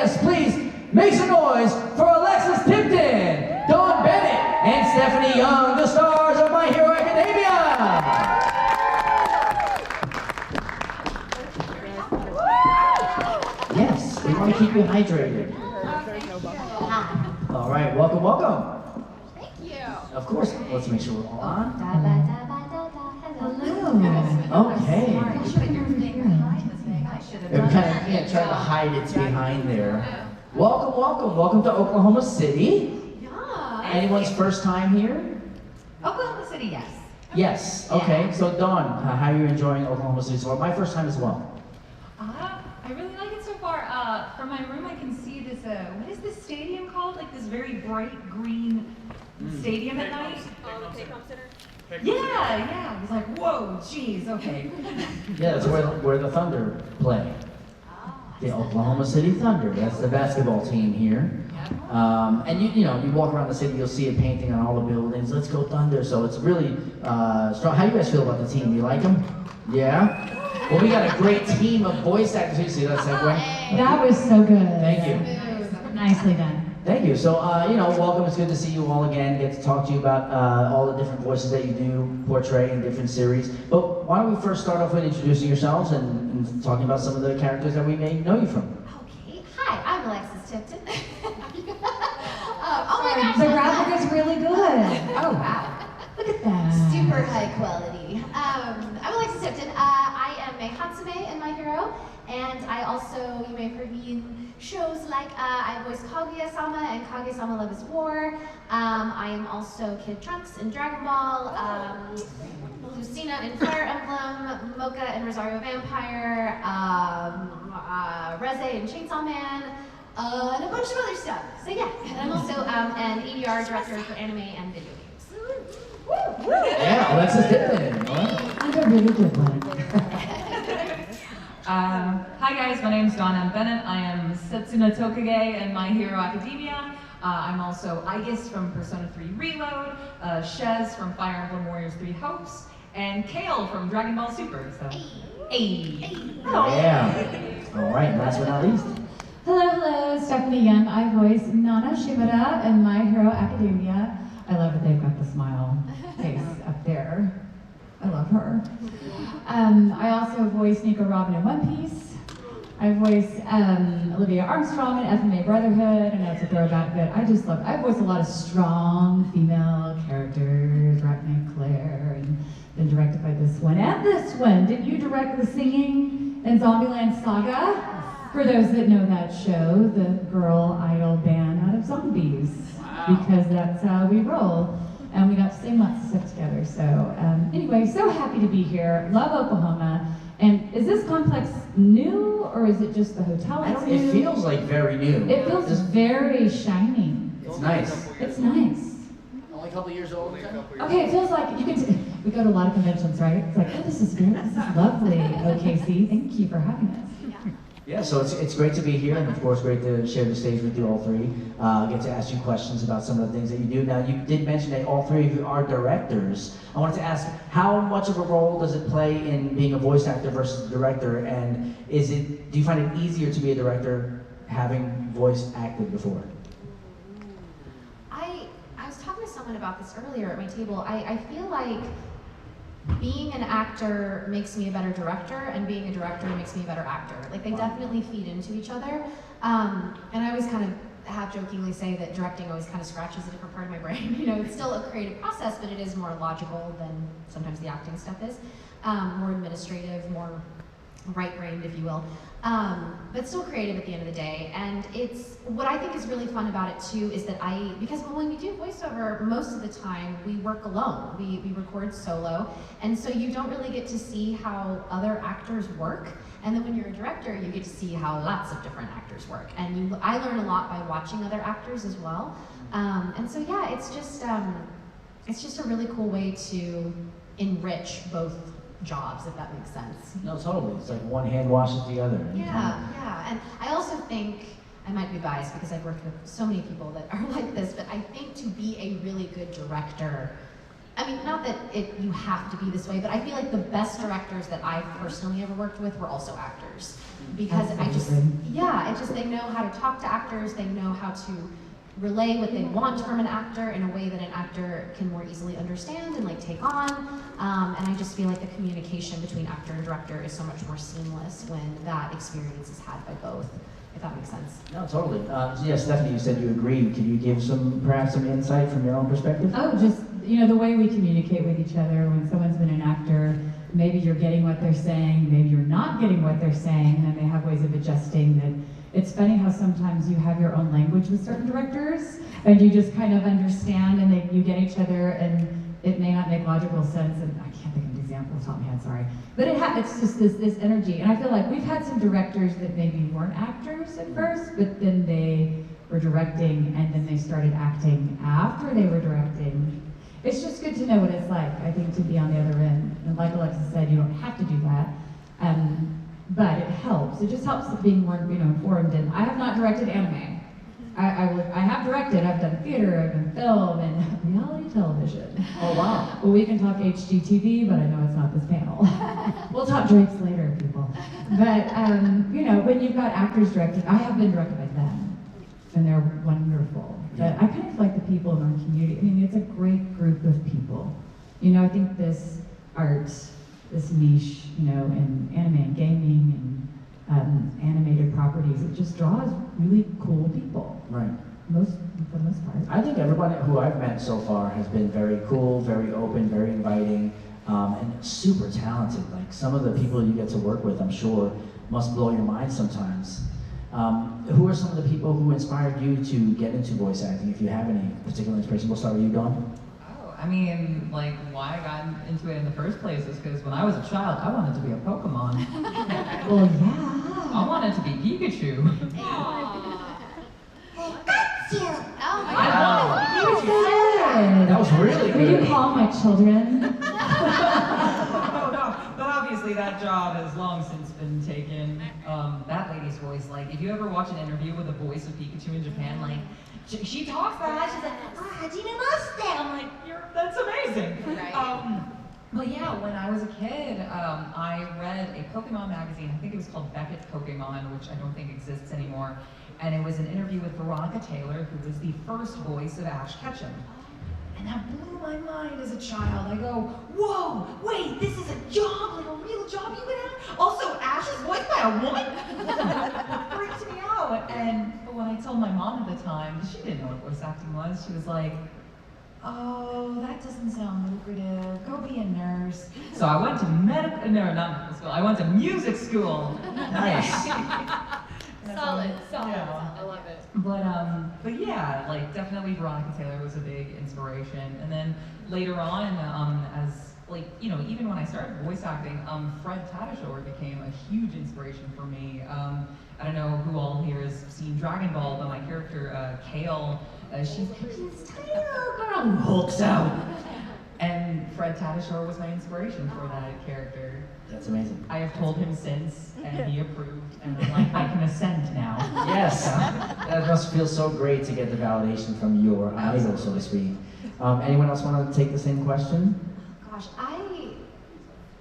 Yes, please make some noise for Alexis Tipton, Dawn Bennett, and Stephanie Young, the stars of My Hero Academia. Yes, we want to keep you hydrated. All right, welcome, welcome. Thank you. Of course, let's make sure we're all on. Hello. Okay. You should put your thing behind this thing. I should have We're done kind that. of trying to hide its behind there. Welcome, welcome, welcome to Oklahoma City. Yeah. Anyone's first time here? Oklahoma City, yes. Yes. Okay. Yeah. So Dawn, how are you enjoying Oklahoma City so far? My first time as well. I really like it so far. From my room, I can see this. What is this stadium called? Like this very bright green stadium at night. The Take-Home Center? Yeah. I was like, whoa, geez, okay. Yeah, that's where the Thunder play. The Oklahoma City Thunder. That's the basketball team here. And you know, you walk around the city, you'll see a painting on all the buildings. Let's go Thunder. So it's really strong. How do you guys feel about the team? You like them? Yeah. Well, we got a great team of voice actors. You see that segue? That was so good. Thank you. Nicely done. Thank you. So, you know, welcome. It's good to see you all again. Get to talk to you about all the different voices that you do portray in different series. But why don't we first start off with introducing yourselves and talking about some of the characters that we may know you from. Okay. Hi, I'm Alexis Tipton. The graphic is really good. Oh, wow. Look at that. Super high quality. I'm Alexis Tipton. I am a Hatsume in My Hero, and I also, you may have heard me in shows like I voiced Kaguya-sama and Kaguya-sama Love is War. I am also Kid Trunks in Dragon Ball, Lucina in Fire Emblem, Mocha in Rosario Vampire, Reze in Chainsaw Man, and a bunch of other stuff. So yeah, and I'm also an ADR director for anime and video games. Yeah, Alexis Tipton. All right. And a really good one. Hi guys, my name is Dawn M. Bennett. I am Setsuna Tokage in My Hero Academia. I'm also Aegis from Persona 3 Reload, Shez from Fire Emblem Warriors 3 Hopes, and Kale from Dragon Ball Super. So, Yeah. All right, last but not least. Hello, Stephanie Young. I voice Nana Shimada in My Hero Academia. I love that they've got the smile face up there. I love her. I also voice Nico Robin in One Piece. I voice Olivia Armstrong in FMA Brotherhood. I know it's a throwback, but I voice a lot of strong female characters, Rackney and Claire, and been directed by this one and this one. Did you direct the singing in Zombieland Saga? For those that know that show, the girl idol band out of zombies. Because that's how we roll. And we got to sing lots of stuff together. So anyway, so happy to be here. Love Oklahoma. And is this complex new, or is it just the hotel? It feels like very new. It feels very shiny. It's nice. It's nice. Only a couple years old. Okay, it feels like you can. We go to a lot of conventions, right? It's like, oh, this is lovely. OKC, thank you for having us. Yeah, so it's great to be here, and of course, great to share the stage with you all three. Get to ask you questions about some of the things that you do. Now, you did mention that all three of you are directors. I wanted to ask, how much of a role does it play in being a voice actor versus a director? And do you find it easier to be a director having voice acted before? I was talking to someone about this earlier at my table. I feel like being an actor makes me a better director, and being a director makes me a better actor. Like, they definitely feed into each other. And I always kind of half-jokingly say that directing always kind of scratches a different part of my brain. You know, it's still a creative process, but it is more logical than sometimes the acting stuff is. More administrative, more right-brained, if you will. But still creative at the end of the day. And it's, what I think is really fun about it too is that because when we do voiceover, most of the time we work alone. We record solo. And so you don't really get to see how other actors work. And then when you're a director, you get to see how lots of different actors work. And I learn a lot by watching other actors as well. And so yeah, it's just a really cool way to enrich both jobs, if that makes sense. No, totally. It's like one hand washes the other. Yeah. And I also think, I might be biased because I've worked with so many people that are like this, but I think to be a really good director, I mean, not that you have to be this way, but I feel like the best directors that I've personally ever worked with were also actors. Because they know how to talk to actors, they know how to relay what they want from an actor in a way that an actor can more easily understand and like take on. And I just feel like the communication between actor and director is so much more seamless when that experience is had by both, if that makes sense. No, totally. Yes, Stephanie, you said you agreed. Can you give perhaps some insight from your own perspective? Oh, just, the way we communicate with each other when someone's been an actor, maybe you're getting what they're saying, maybe you're not getting what they're saying, and then they have ways of adjusting that. It's funny how sometimes you have your own language with certain directors, and you just kind of understand, and you get each other, and it may not make logical sense, and I can't think of an example off the top of my head, sorry. But it's just this energy, and I feel like we've had some directors that maybe weren't actors at first, but then they were directing, and then they started acting after they were directing. It's just good to know what it's like, I think, to be on the other end. And like Alexa said, you don't have to do that. But it helps. It just helps with being more, informed. And I have not directed anime. I have directed. I've done theater. I've done film and reality television. Oh wow! Well, we can talk HGTV, but I know it's not this panel. We'll talk drapes later, people. But when you've got actors directing, I have been directed by them, and they're wonderful. But I kind of like the people in our community. I mean, it's a great group of people. I think this art. This niche, in anime and gaming and animated properties, it just draws really cool people. Right. For the most part. I think everybody who I've met so far has been very cool, very open, very inviting, and super talented. Like some of the people you get to work with, I'm sure, must blow your mind sometimes. Who are some of the people who inspired you to get into voice acting? If you have any particular inspiration, we'll start with you, Dawn. I mean, like, why I got into it in the first place is because when I was a child, I wanted to be a Pokemon. Well, yeah. I wanted to be Pikachu. That's you! Oh my I god! wanted to be Pikachu. That was really Will good. you call my children? No, but obviously that job has long since been taken. That lady's voice, like, if you ever watch an interview with the voice of Pikachu in Japan, like, she talks like that. She's like, Hajime Maste. I'm like, that's amazing. Right. But yeah, when I was a kid, I read a Pokemon magazine. I think it was called Beckett's Pokemon, which I don't think exists anymore. And it was an interview with Veronica Taylor, who was the first voice of Ash Ketchum. And that blew my mind as a child. I go, whoa, wait, this is a job, like a real job you would have? Also, Ash is voiced by a woman? It freaked me out. But when I told my mom at the time, she didn't know what voice acting was. She was like, oh, that doesn't sound lucrative. Go be a nurse. So I went to not medical school. I went to music school. Nice. Solid. Yeah. I love it. But yeah, like definitely Veronica Taylor was a big inspiration. And then later on, even when I started voice acting, Fred Tatasciore became a huge inspiration for me. I don't know who all here has seen Dragon Ball, but my character, Kale, she's this tiny little girl who hulks out. And Fred Tatasciore was my inspiration for that character. That's amazing. I have told him since, and he approved, and I'm like, I can ascend now. Yes. That must feel so great to get the validation from your idol, so to speak. Anyone else want to take the same question? Gosh, I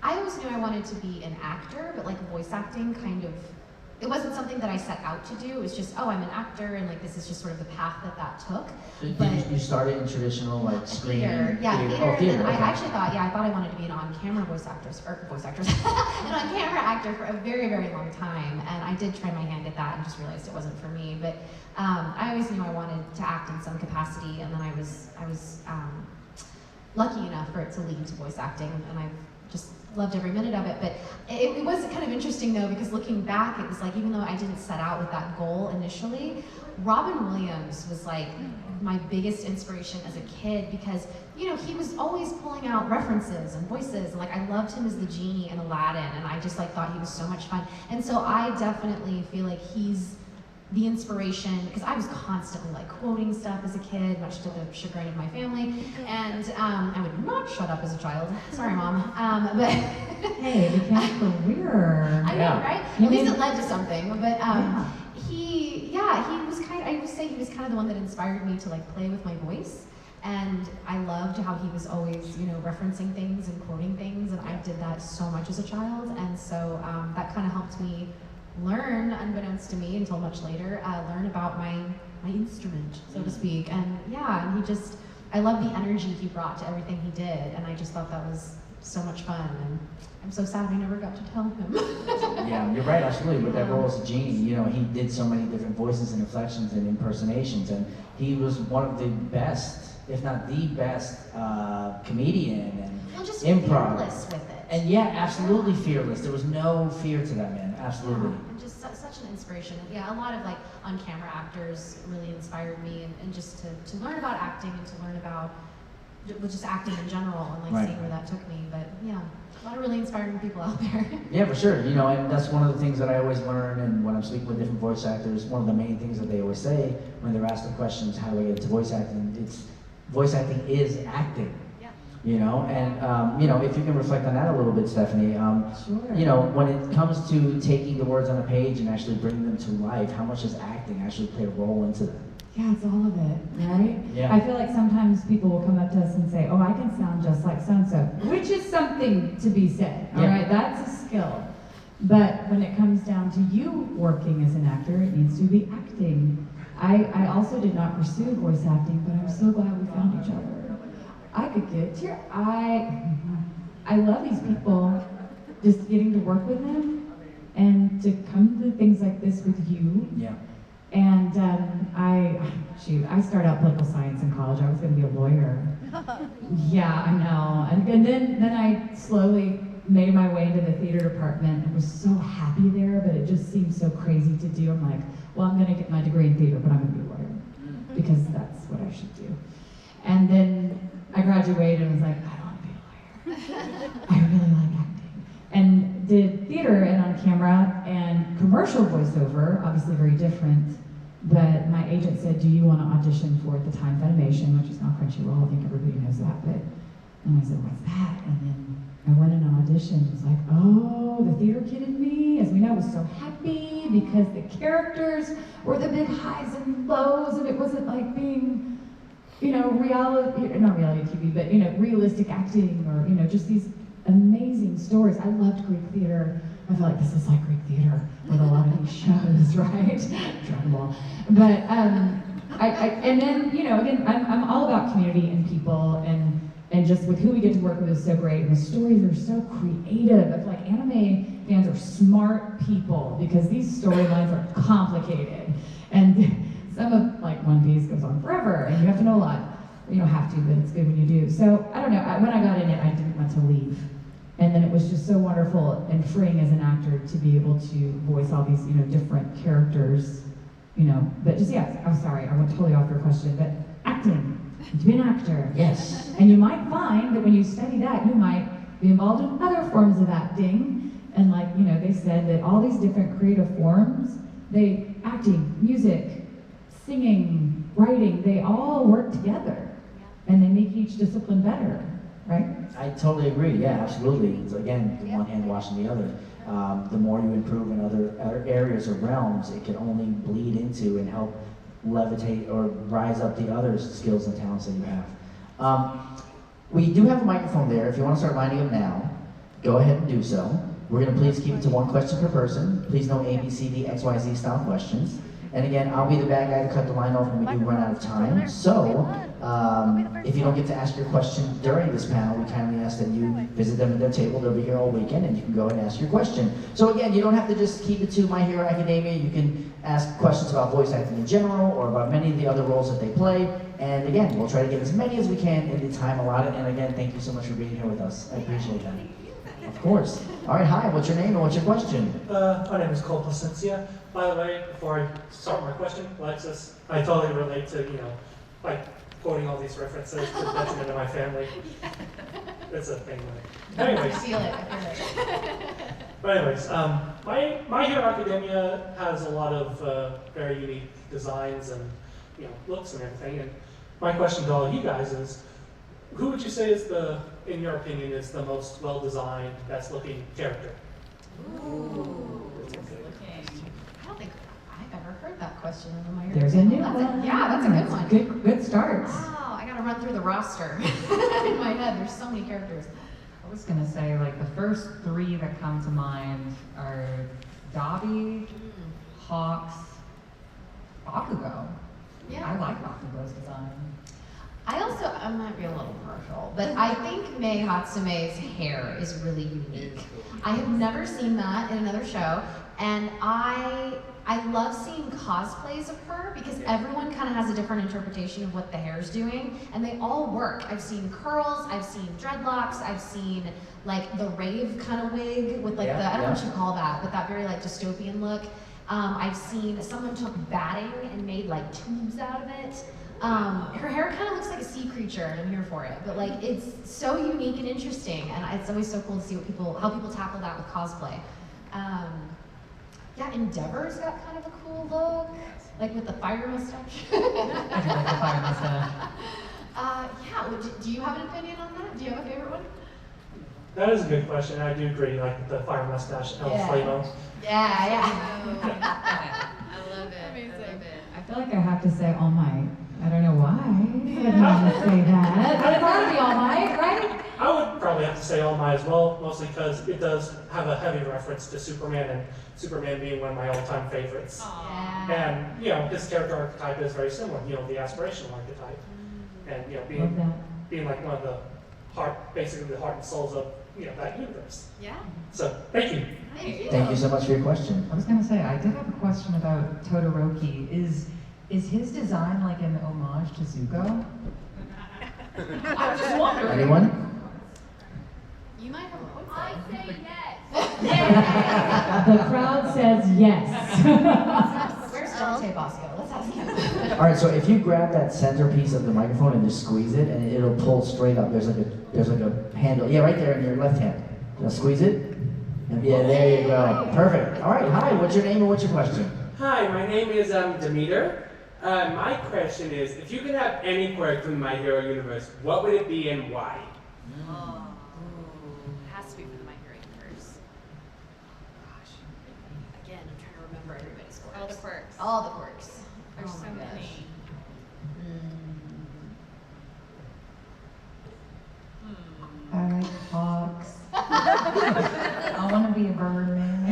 always knew I wanted to be an actor, but like voice acting it wasn't something that I set out to do. It was just, I'm an actor, and like this is just sort of the path that took. So But you started in traditional like screen? theater, theater. Oh, theater. And then Okay. I actually thought I wanted to be an on-camera an on-camera actor for a very, very long time. And I did try my hand at that and just realized it wasn't for me. But I always knew I wanted to act in some capacity, and then I was lucky enough for it to lead to voice acting, and I've just loved every minute of it. But it was kind of interesting though, because looking back, it was like, even though I didn't set out with that goal initially, Robin Williams was like my biggest inspiration as a kid, because he was always pulling out references and voices, and like I loved him as the genie in Aladdin, and I just like thought he was so much fun. And so I definitely feel like he's the inspiration, because I was constantly like quoting stuff as a kid, much to the chagrin of my family, and I would not shut up as a child. Sorry, Mom. But Hey, it became a career. I know, right? You At least mean- it led to something. But he was kind of, I would say he was kind of the one that inspired me to like play with my voice. And I loved how he was always, you know, referencing things and quoting things, and I did that so much as a child, and so that kind of helped me learn, unbeknownst to me until much later, learn about my instrument, so to speak. And yeah, and I love the energy he brought to everything he did, and I just thought that was so much fun, and I'm so sad we never got to tell him. Yeah, you're right, absolutely. With that role as a genie, you know, he did so many different voices and inflections and impersonations, and he was one of the best, if not the best, comedian and Well, just improv. fearless with it. And yeah, absolutely fearless. There was no fear to that man, absolutely. Yeah, and just such an inspiration. Yeah, a lot of like on-camera actors really inspired me, and just to learn about acting and to learn about just acting in general, and like Right. seeing where that took me. But yeah, a lot of really inspiring people out there. Yeah, for sure. You know, and that's one of the things that I always learn, and when I'm speaking with different voice actors, one of the main things that they always say when they're asked the questions, how do I get into voice acting? It's voice acting is acting. Yeah. You know, and you know, if you can reflect on that a little bit, Stephanie. Sure. You know, when it comes to taking the words on a page and actually bringing them to life, how much does acting actually play a role into that? Yeah, it's all of it, right? Yeah. I feel like sometimes people will come up to us and say, oh, I can sound just like so-and-so, which is something to be said, all Yeah. right? That's a skill. But when it comes down to you working as an actor, it needs to be acting. I also did not pursue voice acting, but I'm so glad we found each other. I could get tear. I love these people, just getting to work with them and to come to things like this with you. Yeah. And I started out political science in college. I was going to be a lawyer. Yeah, I know. And then I slowly made my way into the theater department and was so happy there, but it just seemed so crazy to do. I'm like, well, I'm going to get my degree in theater, but I'm going to be a lawyer because that's what I should do. And then I graduated and was like, I don't want to be a lawyer. I really like acting. And did theater and on camera and commercial voiceover, obviously very different. But my agent said, do you want to audition for at the time Funimation, which is now Crunchyroll, I think everybody knows that, but, and I said, what's that? And then I went in and auditioned, it was like, oh, the theater kid in me, as we know, was so happy because the characters were the big highs and lows, and it wasn't like being, you know, not reality TV, but, you know, realistic acting, or, you know, just these amazing stories. I loved Greek theater. I feel like this is like Greek theater with a lot of these shows, right? Dragon Ball. But and then, you know, again, I'm all about community and people, and just with who we get to work with is so great. And the stories are so creative. I feel like anime fans are smart people because these storylines are complicated, and some of like One Piece goes on forever, and you have to know a lot. You don't have to, but it's good when you do. So I don't know. When I got in it, I didn't want to leave. And then it was just so wonderful and freeing as an actor to be able to voice all these, you know, different characters, you know. But just, yeah, I'm sorry, I went totally off your question, but acting, to be an actor. Yes. And you might find that when you study that, you might be involved in other forms of acting. And like, you know, they said that all these different creative forms, acting, music, singing, writing, they all work together. And they make each discipline better, right? I totally agree. Yeah, absolutely. It's, again, the one hand washing the other. The more you improve in other areas or realms, it can only bleed into and help levitate or rise up the other skills and talents that you have. We do have a microphone there. If you want to start lining up now, go ahead and do so. We're going to please keep it to one question per person. Please no A, B, C, D, X, Y, Z style questions. And again, I'll be the bad guy to cut the line off when we do run out of time. So, if you don't get to ask your question during this panel, we kindly ask that you visit them at their table. They'll be here all weekend, and you can go ahead and ask your question. So again, you don't have to just keep it to My Hero Academia. You can ask questions about voice acting in general, or about many of the other roles that they play. And again, we'll try to get as many as we can in the time allotted. And again, thank you so much for being here with us. I appreciate that. Of course. All right, hi, what's your name and what's your question? My name is Cole Placencia. By the way, before I start my question, Alexis, I totally relate to, you know, like quoting all these references to the detriment of my family. It's a thing. Anyways. I feel it, I feel it. But anyways, My Hero Academia has a lot of very unique designs and, you know, looks and everything. And my question to all of you guys is, who would you say is in your opinion, is the most well-designed, best-looking character? Ooh. I don't think I've ever heard that question in my There's a new That's one. yeah, that's a good one. Good start. Wow, I gotta to run through the roster in my head. There's so many characters. I was gonna say, like, the first three that come to mind are Dobby, Hawks, Bakugo. Yeah. I like Bakugo's design. I might be a little partial, but I think Mei Hatsume's hair is really unique. I have never seen that in another show, and I love seeing cosplays of her because everyone kind of has a different interpretation of what the hair's doing, and they all work. I've seen curls, I've seen dreadlocks, I've seen like the rave kind of wig with like I don't know what you call that, but that very like dystopian look. I've seen someone took batting and made like tubes out of it. Her hair kind of looks like a sea creature, and I'm here for it. But like, it's so unique and interesting, and it's always so cool to see how people tackle that with cosplay. Yeah, Endeavor's got kind of a cool look, like with the fire mustache. I do like the fire mustache. Yeah, do you have an opinion on that? Do you have a favorite one? That is a good question. I do agree, like the fire mustache, El Flamo. Yeah. I love it. Amazing. I love it. I feel like I have to say All Might. I don't know why. I didn't want to say that. But it's gotta be All Might, right? I would probably have to say All Might as well, mostly because it does have a heavy reference to Superman, and Superman being one of my all-time favorites. Yeah. And, you know, his character archetype is very similar, you know, the aspirational archetype. And, you know, Love that. being like one of the basically the heart and souls of, you know, that universe. Yeah. So, thank you. Thank you so much for your question. I was gonna say, I did have a question about Todoroki. Is his design like an homage to Zuko? I'm just wondering. Anyone? You might have a point. I say yes. The crowd says yes. Where's Dante Bosco? Let's ask him. All right, so if you grab that centerpiece of the microphone and just squeeze it, and it'll pull straight up. There's like a handle. Yeah, right there in your left hand. Now squeeze it. Yeah, there you go. Perfect. All right. Hi. What's your name and what's your question? Hi, my name is Demeter. My question is, if you could have any quirk from the My Hero universe, what would it be and why? Oh, it has to be for the My Hero universe. Gosh. Again, I'm trying to remember everybody's quirks. All the quirks. All the quirks. There's Oh so my gosh. many. I like hawks. I want to be a bird man.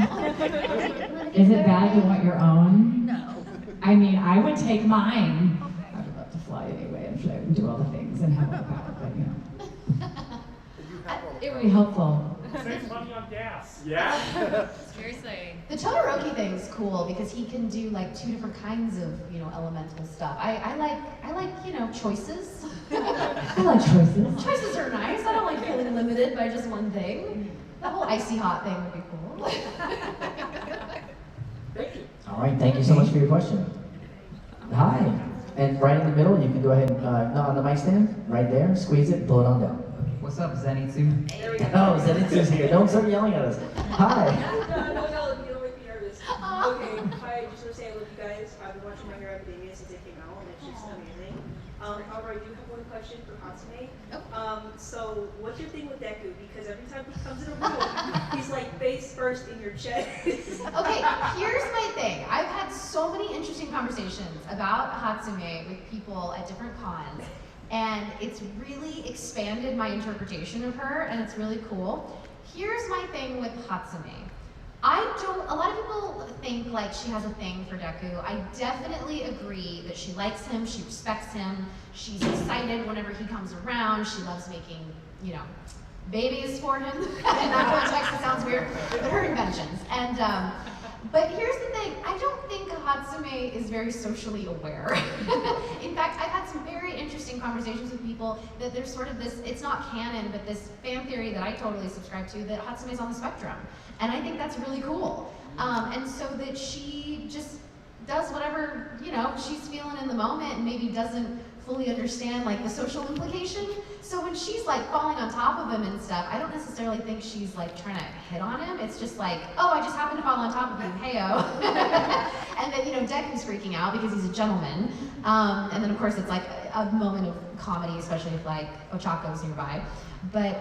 Is it bad to want your own? No. I mean, I would take mine. I would love to fly anyway and fly and do all the things and have all the power, but you know. It would be helpful. Save money on gas. Yeah? Seriously. The Todoroki thing's cool because he can do like 2 different kinds of, you know, elemental stuff. I like, you know, choices. I like choices. Choices are nice. I don't like feeling limited by just one thing. The whole icy hot thing would be cool. Thank you. All right. Thank you so much for your question. Hi. And right in the middle, you can go ahead and no, on the mic stand, right there. Squeeze it, pull it on down. What's up, Zenitsu? There we go. Oh, Zenitsu's here. Don't start yelling at us. Hi. No, you don't make me nervous. Okay, hi, just want to say I love you guys. I've been watching My Hero Academia since it came out, and it's just amazing. However, I do have one question for Hatsume. So, what's your thing with Deku? Because every time he comes in a room, he's like face first in your chest. Okay, here's my thing. I've had so many interesting conversations about Hatsume with people at different cons, and it's really expanded my interpretation of her, and it's really cool. Here's my thing with Hatsume. A lot of people think like she has a thing for Deku. I definitely agree that she likes him, she respects him, she's excited whenever he comes around, she loves making, you know, babies for him. In that context, it sounds weird, but her inventions. And, but here's the thing, I don't think Hatsume is very socially aware. In fact, I've had some very interesting conversations with people that there's sort of this, it's not canon, but this fan theory that I totally subscribe to, that Hatsume is on the spectrum. And I think that's really cool. And so that she just does whatever, you know, she's feeling in the moment and maybe doesn't fully understand like the social implication. So when she's like falling on top of him and stuff, I don't necessarily think she's like trying to hit on him. It's just like, oh, I just happened to fall on top of you, heyo. And then, you know, Deku's freaking out because he's a gentleman. And then of course it's like a moment of comedy, especially if like Ochako's nearby. But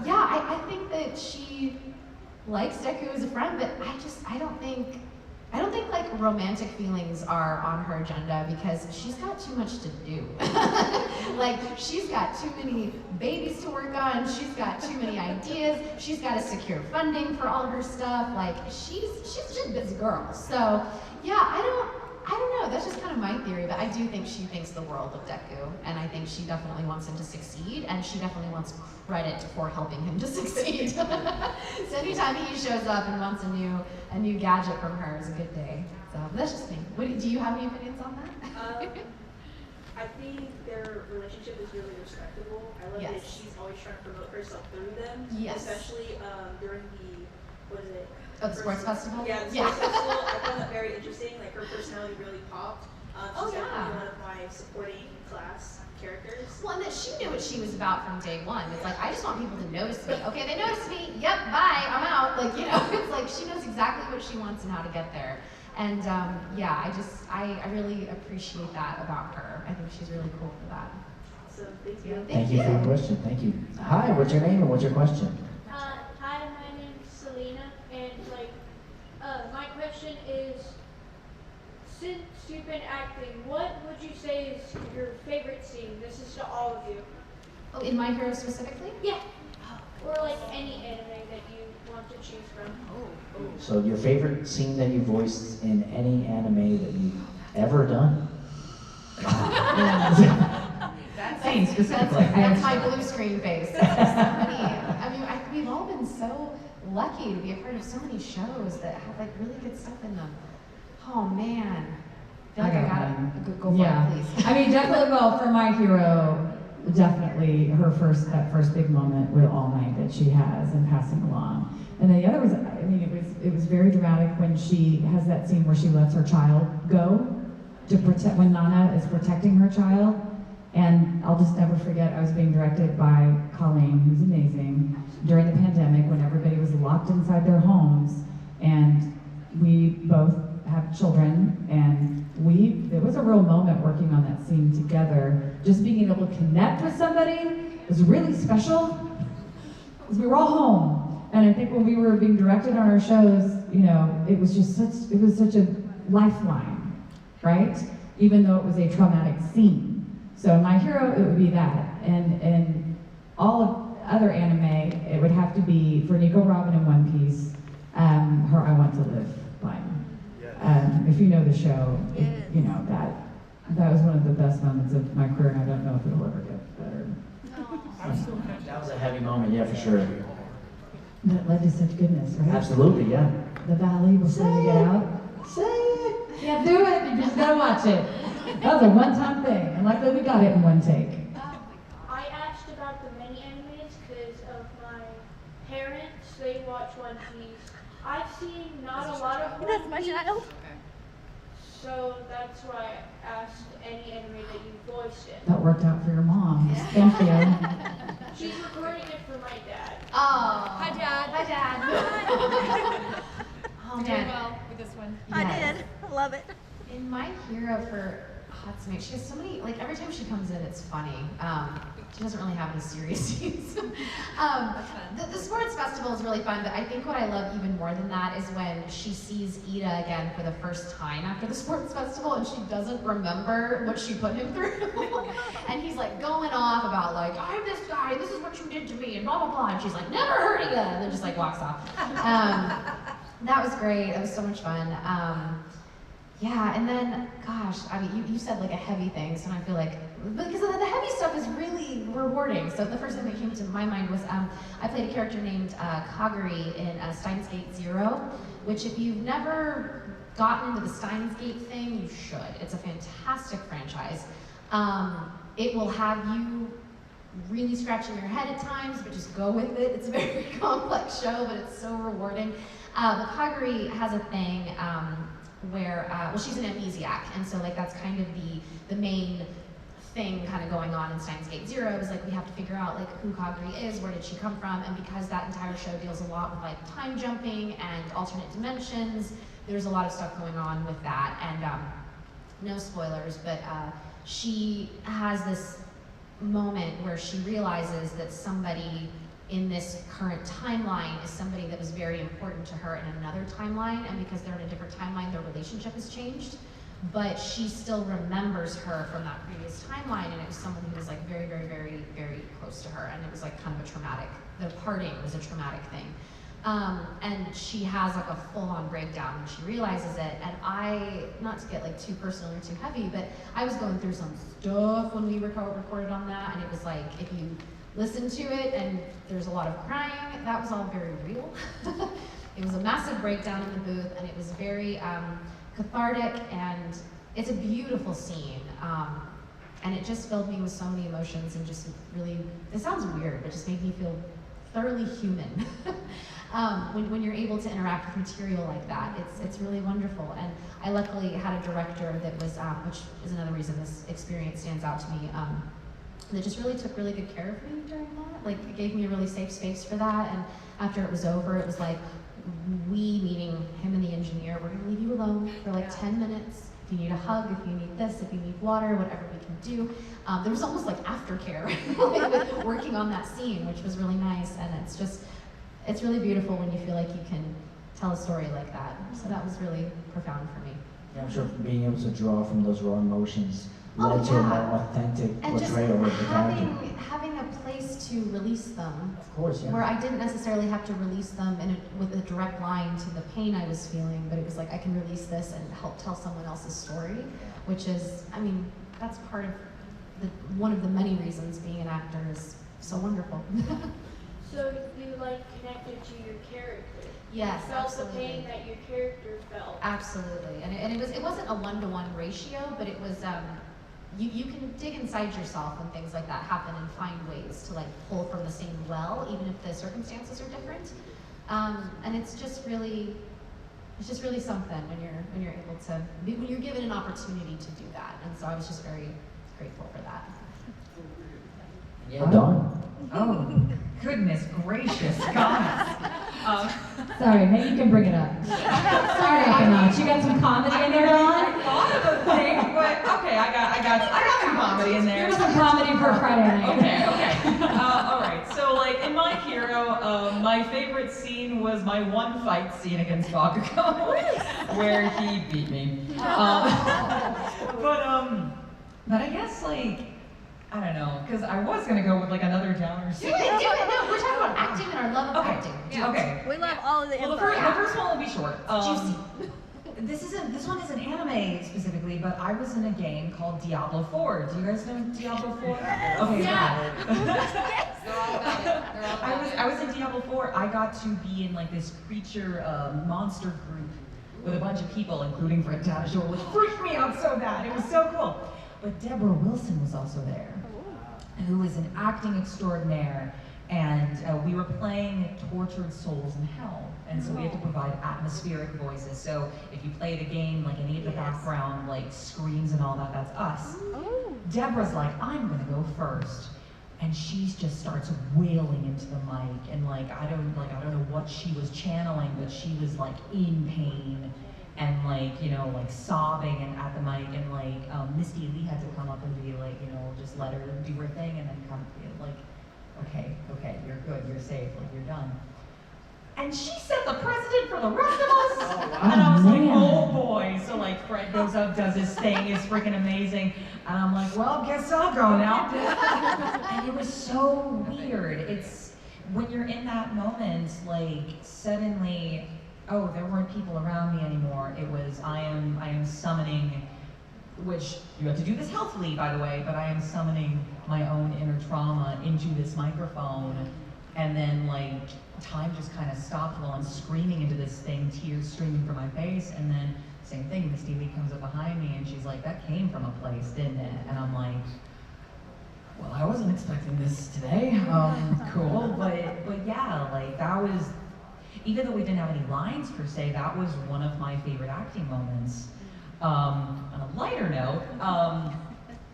yeah, I think that she likes Deku as a friend, but I don't think I don't think like romantic feelings are on her agenda because she's got too much to do. Like she's got too many babies to work on, she's got too many ideas, she's got to secure funding for all her stuff. Like she's just a busy girl. So yeah, I don't know, that's just kind of my theory, but I do think she thinks the world of Deku, and I think she definitely wants him to succeed, and she definitely wants credit for helping him to succeed. So anytime he shows up and wants a new gadget from her is a good day. So that's just me. Do you have any opinions on that? I think their relationship is really respectable. I love that Yes. she's always trying to promote herself through them. Yes. Especially during the, what is it? Oh, the sports festival? Yeah, the Yeah. sports festival. I found that very interesting. Like her personality really popped. She's definitely one of my supporting class characters. Well, and that she knew what she was about from day one. It's like, I just want people to notice me. Okay, they notice me. Yep, bye, I'm out. Like, you know, it's like she knows exactly what she wants and how to get there. And yeah, I really appreciate that about her. I think she's really cool for that. So thank you. Thank you for your question. Thank you. Hi, what's your name and what's your question? Hi, my name's Selena, and my question is, since you've been acting, what would you say is your favorite scene? This is to all of you. Oh, in My Hero specifically? Yeah. Or like any anime that you want to choose from. So your favorite scene that you voiced in any anime that you've ever done? That scene specifically. That's my blue screen face. There's so many, I mean, we've all been so lucky to be a part of so many shows that have like really good stuff in them. Oh man. I feel like I gotta go for Yeah. it, please. I mean, definitely, well, for My Hero, definitely that first big moment with All Might that she has and passing along. And then the other was, I mean, it was very dramatic when she has that scene where she lets her child go to protect, when Nana is protecting her child. And I'll just never forget, I was being directed by Colleen, who's amazing, during the pandemic when everybody was locked inside their homes. And we both have children, and there was a real moment working on that scene together. Just being able to connect with somebody was really special, because we were all home. And I think when we were being directed on our shows, you know, it was such a lifeline, right? Even though it was a traumatic scene. So in My Hero, it would be that. And all of other anime, it would have to be, for Nico Robin in One Piece, her I Want to Live line. If you know the show, you know, that was one of the best moments of my career, and I don't know if it'll ever get better. That was a heavy moment, yeah, for sure. That led to such goodness, right? Absolutely, yeah. The valley before you get out. Say it! Can't do it, you just gotta watch it. That was a one-time thing, and luckily we got it in one take. I asked about the many animes because of my parents. They watch One Piece. I've seen not a lot of One Piece. So that's why I asked any anime that you voiced in. That worked out for your mom. Yeah. Thank you. She's recording it for my dad. Oh. Hi, Dad. Hi, Dad. Oh, Doing man. well with this one. Yes. I love it. In My Hero for Hatsune, she has so many, like every time she comes in, it's funny. She doesn't really have any serious scenes. The sports festival is really fun, but I think what I love even more than that is when she sees Ida again for the first time after the sports festival, and she doesn't remember what she put him through. And he's like going off about like, I'm this guy, this is what you did to me, and blah, blah, blah. And she's like, never heard of you, and then just like walks off. That was great, it was so much fun. Yeah, and then, gosh, I mean, you said like a heavy thing, so I feel like, because the heavy stuff is really rewarding. So the first thing that came to my mind was, I played a character named Kaguri in Steins Gate Zero, which if you've never gotten into the Steins Gate thing, you should. It's a fantastic franchise. It will have you really scratching your head at times, but just go with it. It's a very complex show, but it's so rewarding. But Kaguri has a thing, where, well, she's an amnesiac, and so like that's kind of the main thing kind of going on in Steins Gate Zero is like we have to figure out like who Kaguri is, where did she come from, and because that entire show deals a lot with like time jumping and alternate dimensions, there's a lot of stuff going on with that, and no spoilers, but she has this moment where she realizes that somebody in this current timeline is somebody that was very important to her in another timeline, and because they're in a different timeline, their relationship has changed. But she still remembers her from that previous timeline, and it was someone who was like very, very, very, very close to her, and it was like kind of a traumatic, the parting was a traumatic thing. And she has like a full-on breakdown when she realizes it, and I, not to get like too personal or too heavy, but I was going through some stuff when we recorded on that, and it was like, if you listen to it and there's a lot of crying, that was all very real. It was a massive breakdown in the booth, and it was very cathartic, and it's a beautiful scene. And it just filled me with so many emotions, and just really, it sounds weird, but just made me feel thoroughly human. When you're able to interact with material like that, it's really wonderful. And I luckily had a director that was, which is another reason this experience stands out to me, that just really took really good care of me during that. Like, it gave me a really safe space for that. And after it was over, it was like, we, meaning him and the engineer, we're gonna leave you alone for like 10 minutes. If you need a hug, if you need this, if you need water, whatever we can do. There was almost like aftercare working on that scene, which was really nice. And it's really beautiful when you feel like you can tell a story like that. So that was really profound for me. Yeah, I'm sure being able to draw from those raw emotions led to a more authentic and portrayal of the character. having a place to release them. Of course, yeah. Where I didn't necessarily have to release them with a direct line to the pain I was feeling, but it was like I can release this and help tell someone else's story, which is, I mean, that's part of one of the many reasons being an actor is so wonderful. So you like connected to your character. Yes, You felt absolutely. the pain that your character felt. Absolutely, and it wasn't a 1-to-1 ratio, but it was you can dig inside yourself when things like that happen and find ways to like pull from the same well, even if the circumstances are different. And it's just really something when you're able to when you're given an opportunity to do that. And so I was just very grateful for that. Yeah, Dawn. Oh, goodness gracious, guys. Sorry, maybe you can bring it up. Sorry, Economics. You got some comedy in there, Dawn? I thought of a thing, but okay, I got some comedy in there. Give us some comedy for Friday night. Okay. All right. So, like in My Hero, my favorite scene was my one fight scene against Bakugo, where he beat me. But I guess like. I don't know, because I was gonna go with like another downer scene. Do it. No, we're talking about acting and our love of acting. Okay. We love all of the Well, info. the first one will be short. Juicy. This one isn't anime specifically, but I was in a game called Diablo 4. Do you guys know Diablo 4? Okay, Yeah. They're all about it. They're all about it. I was in Diablo 4. I got to be in like this creature monster group with a bunch of people, including Fred Tatasciore, which freaked me out so bad. It was so cool. But Deborah Wilson was also there, who is an acting extraordinaire, and we were playing tortured souls in hell, and so we had to provide atmospheric voices. So if you played a game, like any of the background, like screams and all that, that's us. Deborah's like, I'm gonna go first, and she just starts wailing into the mic, and like I don't know what she was channeling, but she was like in pain. And like, you know, like sobbing and at the mic, and like Misty Lee had to come up and be like, you know, just let her do her thing, and then come like, okay, you're good, you're safe, like you're done. And she set the precedent for the rest of us. And I was like, oh boy. So like Fred goes up, does his thing, it's freaking amazing. And I'm like, well, guess I'll go now. And it was so weird. It's when you're in that moment, like suddenly. Oh, there weren't people around me anymore. It was, I am summoning, which you have to do this healthily, by the way, but I am summoning my own inner trauma into this microphone. And then like, time just kind of stopped while I'm screaming into this thing, tears streaming from my face. And then same thing, Misty Lee comes up behind me and she's like, that came from a place, didn't it? And I'm like, well, I wasn't expecting this today. Cool, but yeah, like that was, even though we didn't have any lines per se, that was one of my favorite acting moments. On a lighter note,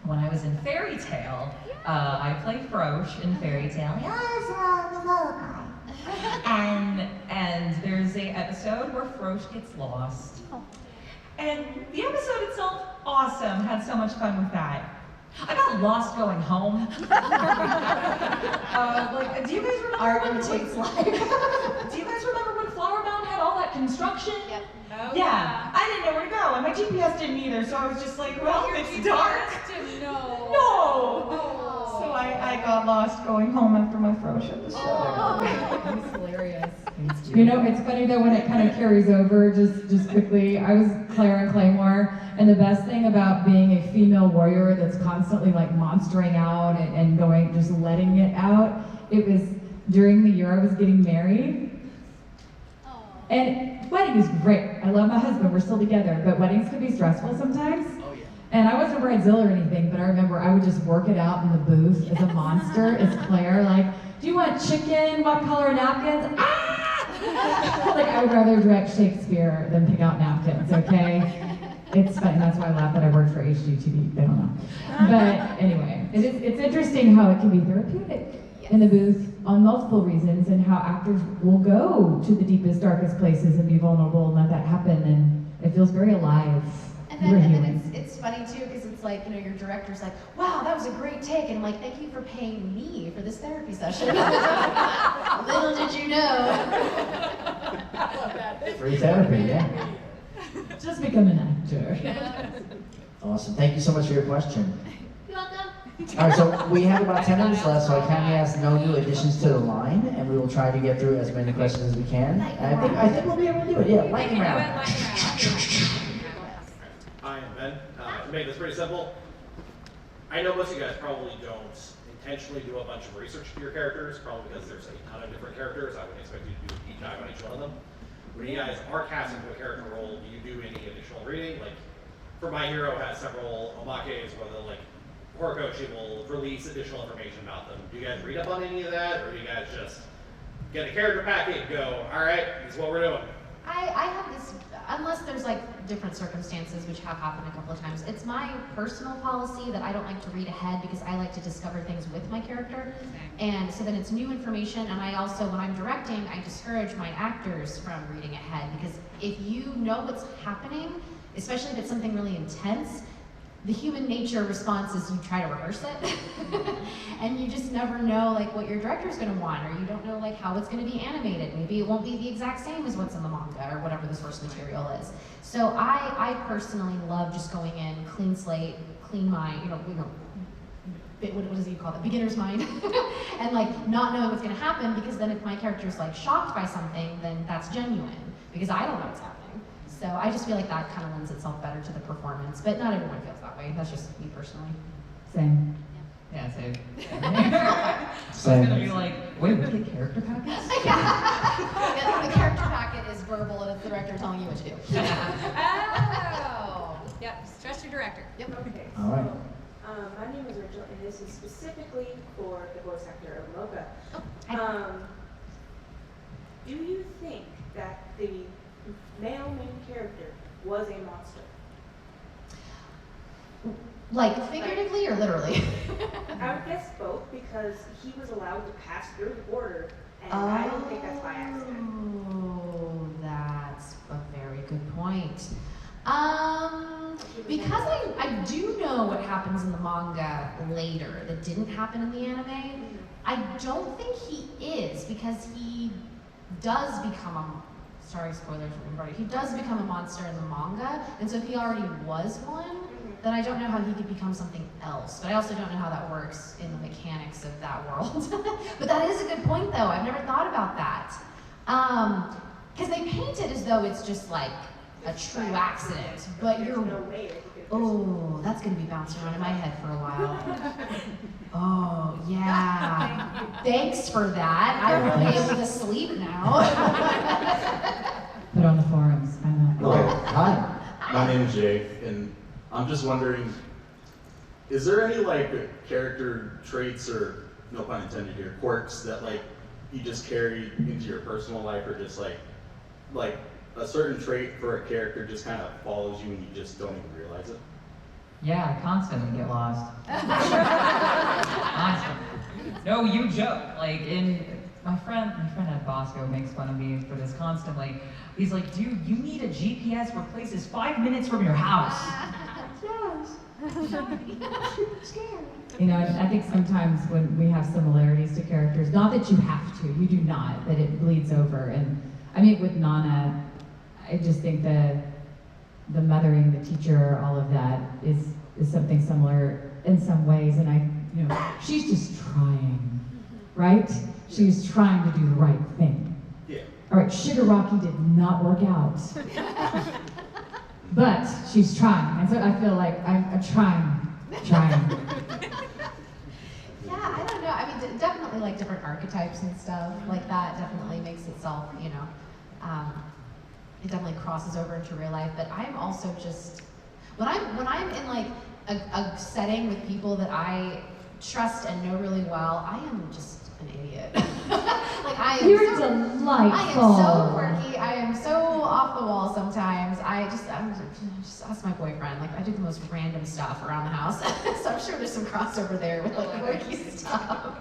when I was in Fairy Tale, I played Frosh in Fairy Tale. And there's a episode where Frosh gets lost. And the episode itself, awesome, had so much fun with that. I got lost going home. Do you guys remember? Art imitates life. Do you guys remember when Flower Mound had all that construction? Yep. Oh, Yeah, I didn't know where to go, and my GPS didn't either, so I was just like, well, it's dark. No. No! So I got lost going home after my frosh episode. It's hilarious. You know, it's funny though when it kind of carries over, just quickly. I was Claire in Claymore, and the best thing about being a female warrior that's constantly like monstering out and going, just letting it out, it was during the year I was getting married. And wedding is great. I love my husband, we're still together, but weddings can be stressful sometimes. Oh yeah. And I wasn't a bridezilla or anything, but I remember I would just work it out in the booth as a monster, as Claire, like, do you want chicken? What color napkins? Ah! Like, I would rather direct Shakespeare than pick out napkins, okay? It's funny, that's why I laugh that I work for HGTV, they don't know. But anyway, it's interesting how it can be therapeutic in the booth on multiple reasons, and how actors will go to the deepest, darkest places and be vulnerable and let that happen, and it feels very alive. And then it's funny too, because it's like, you know, your director's like, wow, that was a great take, and I'm like, thank you for paying me for this therapy session. Little did you know. Free therapy, yeah. Just become an actor. Awesome. Thank you so much for your question. You're welcome. All right, so we have about 10 minutes left, so I kindly ask no new additions to the line, and we will try to get through as many questions as we can. And I think we'll be able to do it. Yeah, lightning round. Hi, I'm Ben. To make this pretty simple, I know most of you guys probably don't intentionally do a bunch of research to your characters, probably because there's a ton of different characters. I wouldn't expect you to do a deep dive on each one of them. When you guys are cast into a character role, do you do any additional reading? Like, for my hero has several omakes, whether like Horikoshi will release additional information about them. Do you guys read up on any of that, or do you guys just get a character packet and go, all right, this is what we're doing? I have this, unless there's like different circumstances, which have happened a couple of times, it's my personal policy that I don't like to read ahead because I like to discover things with my character. And so then it's new information, and I also, when I'm directing, I discourage my actors from reading ahead, because if you know what's happening, especially if it's something really intense, the human nature response is you try to rehearse it. And you just never know like what your director's gonna want, or you don't know like how it's gonna be animated. Maybe it won't be the exact same as what's in the manga or whatever the source material is. So I personally love just going in, clean slate, clean mind, you know, what does he call it? Beginner's mind. And like not knowing what's gonna happen, because then if my character's like shocked by something, then that's genuine, because I don't know what's happening. So I just feel like that kind of lends itself better to the performance, but not everyone feels that way. That's just me personally. Same. Yeah, same. Same. It's gonna be like, wait, really, character packets? Yeah, the character packet is verbal, and it's the director telling you what to do. Oh. Yep, just trust your director. Yep. Okay. All right. My name is Rachel, and this is specifically for the voice actor of Mocha. Oh, Do you think that the male main character was a monster? Like figuratively or literally? I would guess both, because he was allowed to pass through the border, and I don't think that's by accident. Oh, that's a very good point. Because I do know what happens in the manga later that didn't happen in the anime, I don't think he is, because he does become a, sorry, spoilers for everybody, he does become a monster in the manga, and so if he already was one, then I don't know how he could become something else. But I also don't know how that works in the mechanics of that world. But that is a good point, though. I've never thought about that. Because they paint it as though it's just like a true accident. But There's you're, no way that he could have oh, that's going to be bouncing around in my head for a while. Oh, yeah. Thanks for that. I won't be able to sleep now. Put on the forums, I know. Okay. Hi. My name is Jake, and I'm just wondering, is there any like character traits, or no pun intended here, quirks that like you just carry into your personal life, or just like a certain trait for a character just kind of follows you and you just don't even realize it? Yeah, I constantly get lost. Constantly. No, you joke. Like my friend at Bosco makes fun of me for this constantly. He's like, dude, you need a GPS where places 5 minutes from your house. Yes. You know, and I think sometimes when we have similarities to characters, not that you have to, you do not, but it bleeds over. And I mean, with Nana, I just think the mothering, the teacher, all of that is something similar in some ways. And you know, she's just trying, right? She's trying to do the right thing. Yeah. All right, Sugar Rocky did not work out. But she's trying, and so I feel like I'm trying. Yeah, I don't know. I mean, definitely like different archetypes and stuff like that definitely makes itself, you know, it definitely crosses over into real life. But I'm also just when I'm in like a setting with people that I trust and know really well, I am just an idiot. Like You're delightful. I am so quirky. I am so off the wall sometimes. I'm just ask my boyfriend. Like I do the most random stuff around the house. So I'm sure there's some crossover there with like quirky stuff.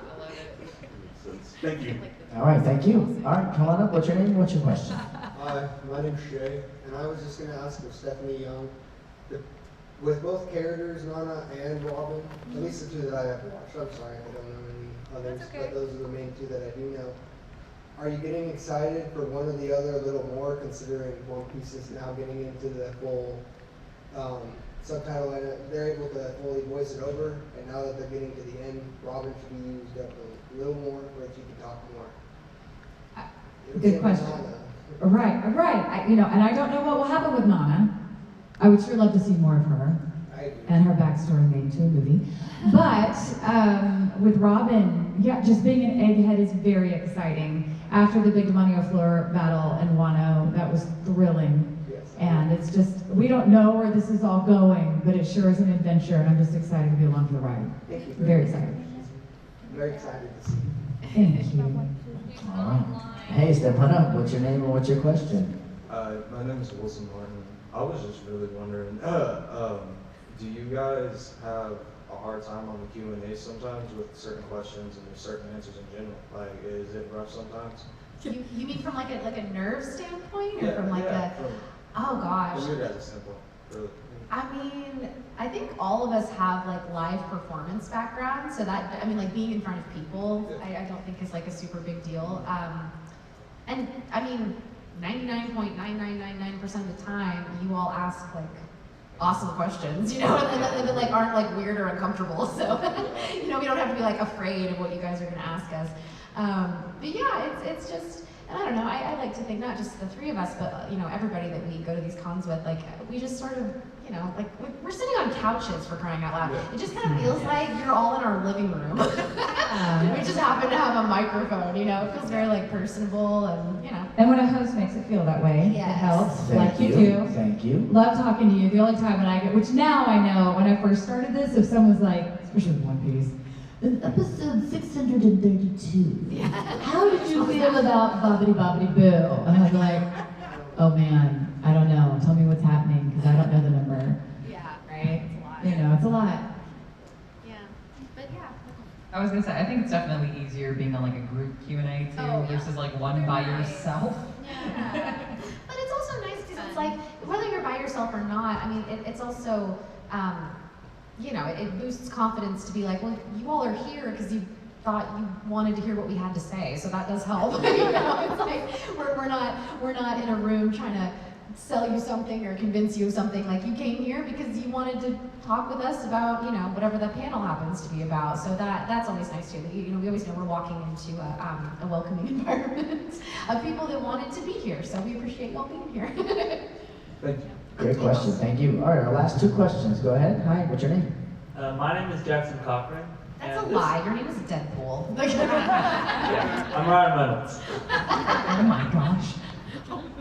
Thank you. All right, thank you. All right, come on up. What's your name and what's your question? Hi, my name's Shay, and I was just going to ask if Stephanie Young, with both characters, Nana and Robin, at least the two that I have watched, I'm sorry I don't know any others, but those are the main two that I do know. Are you getting excited for one or the other a little more, considering One Piece is now getting into the full subtitle, and they're able to fully voice it over, and now that they're getting to the end, Robin should be used up a little more, where she can talk more? Good question. Right. You know, and I don't know what will happen with Nana. I would sure love to see more of her and her backstory made into a movie. But with Robin, yeah, just being an egghead is very exciting. After the big Demonio Floor battle in Wano, that was thrilling. And it's just, we don't know where this is all going, but it sure is an adventure, and I'm just excited to be along for the ride. Thank you. Very excited. Very excited to see you. Thank you. All right. Hey, step on up. What's your name and what's your question? My name is Wilson Martin. I was just really wondering, do you guys have a hard time on the Q&A sometimes with certain questions and with certain answers in general? Like, is it rough sometimes? You mean from like a nerve standpoint, or from like oh gosh. For you guys, it's simple, really. I mean, I think all of us have like live performance background, so that, I mean, like being in front of people, I don't think is like a super big deal. And I mean, 99.9999% of the time, you all ask like awesome questions, you know, and that like aren't like weird or uncomfortable. So, you know, we don't have to be like afraid of what you guys are gonna ask us. But yeah, it's just, and I don't know, I like to think not just the three of us, but you know, everybody that we go to these cons with, like we just sort of, you know, like we're sitting on couches, for crying out loud. It just kind of feels like you're all in our living room. We just happen to have a microphone, you know, it feels very like personable and, you know. And when a host makes it feel that way, it helps, like you do. Thank you. Love talking to you. The only time when I get, which now I know, when I first started this, if someone's like, especially with One Piece, episode 632. How did you feel about Bobbity Bobbity Boo? And I'm like, oh man, I don't know. Tell me what's happening, because I don't know the number. Yeah. Right? It's a lot. You know, it's a lot. Yeah. But yeah. I was gonna say, I think it's definitely easier being on like a group Q&A too, versus like one by yourself. Yeah. But it's also nice because it's like, whether you're by yourself or not, I mean, it's also, you know, it boosts confidence to be like, well, you all are here because you thought you wanted to hear what we had to say, so that does help. You know, it's like we're not in a room trying to sell you something or convince you of something. Like, you came here because you wanted to talk with us about, you know, whatever the panel happens to be about. So that's always nice too. You know, we always know we're walking into a welcoming environment of people that wanted to be here. So we appreciate y'all being here. Thank you. Great question. Thank you. All right, our last two questions. Go ahead. Hi, what's your name? My name is Jackson Cochran. That's a lie. Your name is Deadpool. Yeah, I'm Ryan Reynolds. Oh my gosh.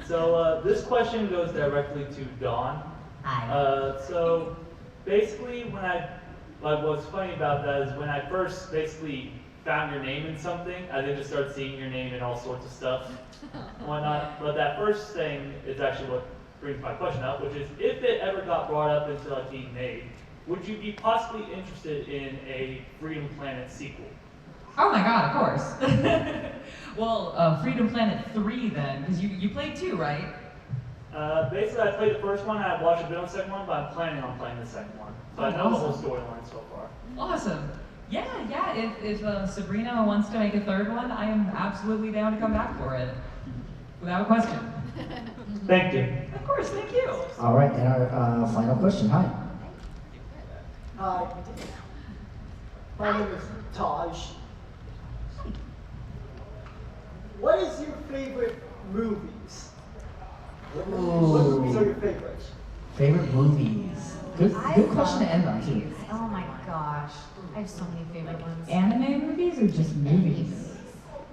So this question goes directly to Dawn. Hi. So basically, what's funny about that is when I first basically found your name in something, I then just started seeing your name in all sorts of stuff and whatnot. But that first thing is actually what brings my question up, which is, if it ever got brought up into like being made, would you be possibly interested in a Freedom Planet sequel? Oh my god, of course. Well, Freedom Planet 3 then, because you played 2, right? Basically, I played the first one, I watched a bit on the second one, but I'm planning on playing the second one. So I know the whole storyline so far. Awesome. Yeah. If Sabrina wants to make a third one, I am absolutely down to come back for it. Without a question. Thank you. Of course, thank you. All right, and our final question. Hi. Hi. My name is Taj. What is your favorite movies? What movies are your favorites? Favorite movies. Good question to end on too. Oh my gosh. I have so many favorite ones. Anime movies or just movies?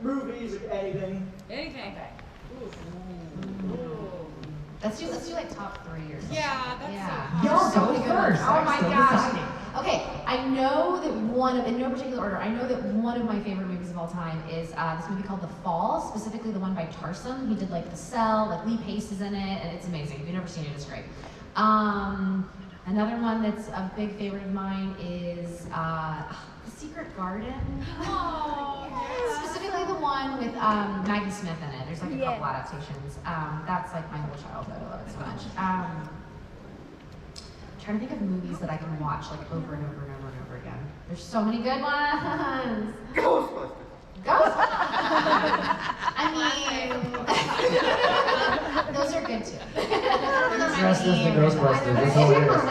Movies or anything. Anything. Let's do like top 3 or something. Yeah, that's yeah. Y'all So go many good ones. first. Oh I'm my still gosh. deciding. Okay, I know that one of, in no particular order, I know that one of my favorite movies of all time is this movie called The Fall, specifically the one by Tarsem. He did like The Cell, like Lee Pace is in it, and it's amazing. If you've never seen it, it's great. Another one that's a big favorite of mine is The Secret Garden. Oh, yeah. Specifically the one with Maggie Smith in it. There's like a couple adaptations. That's like my whole childhood. I love it so much. Trying to think of movies that I can watch like over and over and over and over again. There's so many good ones. Ghostbusters. I mean, those are good too. Dressed as the Ghostbusters. That's hilarious.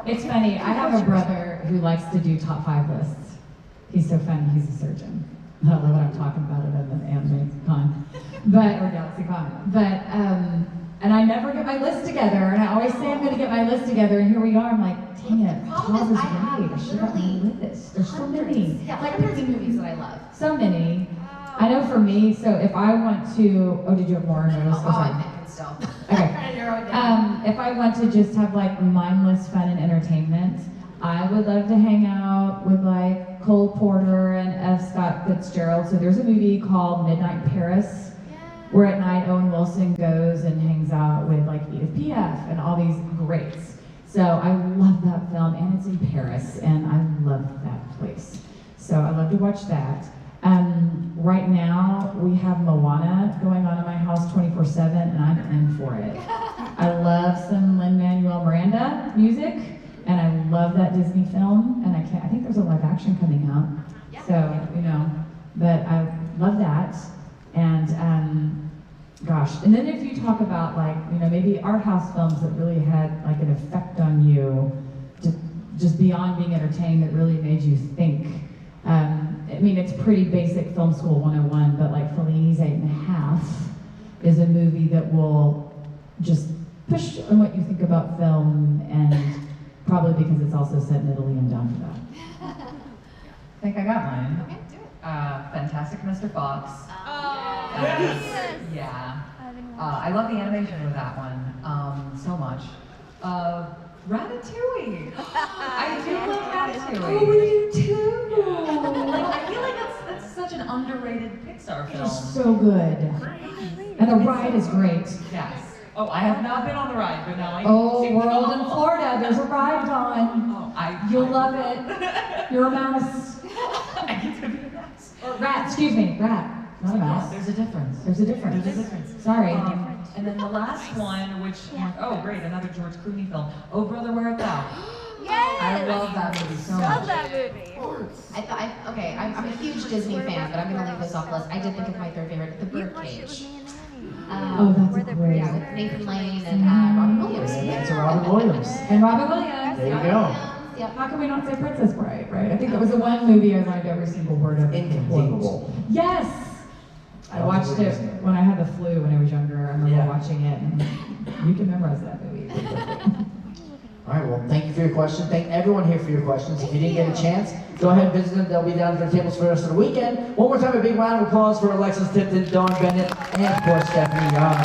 It's funny, I have a brother who likes to do top 5 lists. He's so funny, he's a surgeon. I don't know what I'm talking about it at the anime con, or GalaxyCon. But, and I never get my list together, and I always say I'm gonna get my list together, and here we are, I'm like, dang it, Tom is right, I should have my list. There's so many. Yeah, like hundreds of movies that I love. So many. I know for me, so if I want to, did you have more notes? Oh, I'm thinking still. Okay. Trying to narrow it down. If I want to just have like mindless fun and entertainment, I would love to hang out with like Cole Porter and F. Scott Fitzgerald. So there's a movie called Midnight in Paris, where at night Owen Wilson goes and hangs out with like Edith Piaf and all these greats. So I love that film, and it's in Paris, and I love that place. So I love to watch that. Right now, we have Moana going on in my house 24/7, and I'm in for it. I love some Lin-Manuel Miranda music, and I love that Disney film, and I think there's a live action coming out. So, but I love that. And gosh, and then if you talk about like, maybe art house films that really had like an effect on you, just beyond being entertained, that really made you think. I mean, it's pretty basic film school 101, but like Fellini's 8.5 is a movie that will just push on what you think about film, and probably because it's also set in Italy and down for that. I think I got mine. Okay, do it. Fantastic Mr. Fox. Oh, Yes. Yeah. I love the animation with that one so much. Ratatouille. I do love Ratatouille. Oh, we do too. Like, I feel like that's such an underrated Pixar film. It's so good. And the ride is great. Yes. Oh, I have not been on the ride, but now I World in Florida, there's a ride on. You'll love it. You're a mouse. I get to be a mouse. Or rat, excuse me, rat. Not a mouse. There's a difference. There's a difference. There's a difference. Sorry. And then the last one, which, great, another George Clooney film. Oh, Brother, Where Art Thou? Yes! I love that movie so much. Love that movie. I'm a huge Disney fan, but I'm gonna leave this off the list. I did think of my third favorite, The Birdcage. That's great. Yeah, with Nathan Lane and Robin Williams. It's Robin Williams. And Robin Williams. There you go. Yep. How can we not say Princess Bride, right? I think that was the one movie I learned every single word of. Inconceivable. Yes! I watched it when I had the flu when I was younger. I remember watching it, and you can memorize that movie. All right, well, thank you for your question. Thank everyone here for your questions. If you didn't get a chance, go ahead and visit them. They'll be down at their tables for the rest of the weekend. One more time, a big round of applause for Alexis Tipton, Dawn Bennett, and of course, Stephanie Young.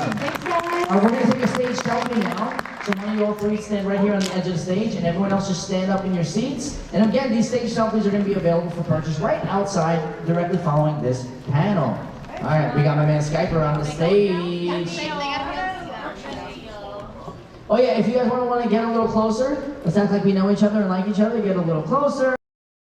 We're going to take a stage selfie now. So why don't you all three stand right here on the edge of the stage, and everyone else just stand up in your seats. And again, these stage selfies are going to be available for purchase right outside, directly following this panel. All right, we got my man Skyper on the stage. Oh yeah, if you guys want to get a little closer, let's act like we know each other and like each other, get a little closer.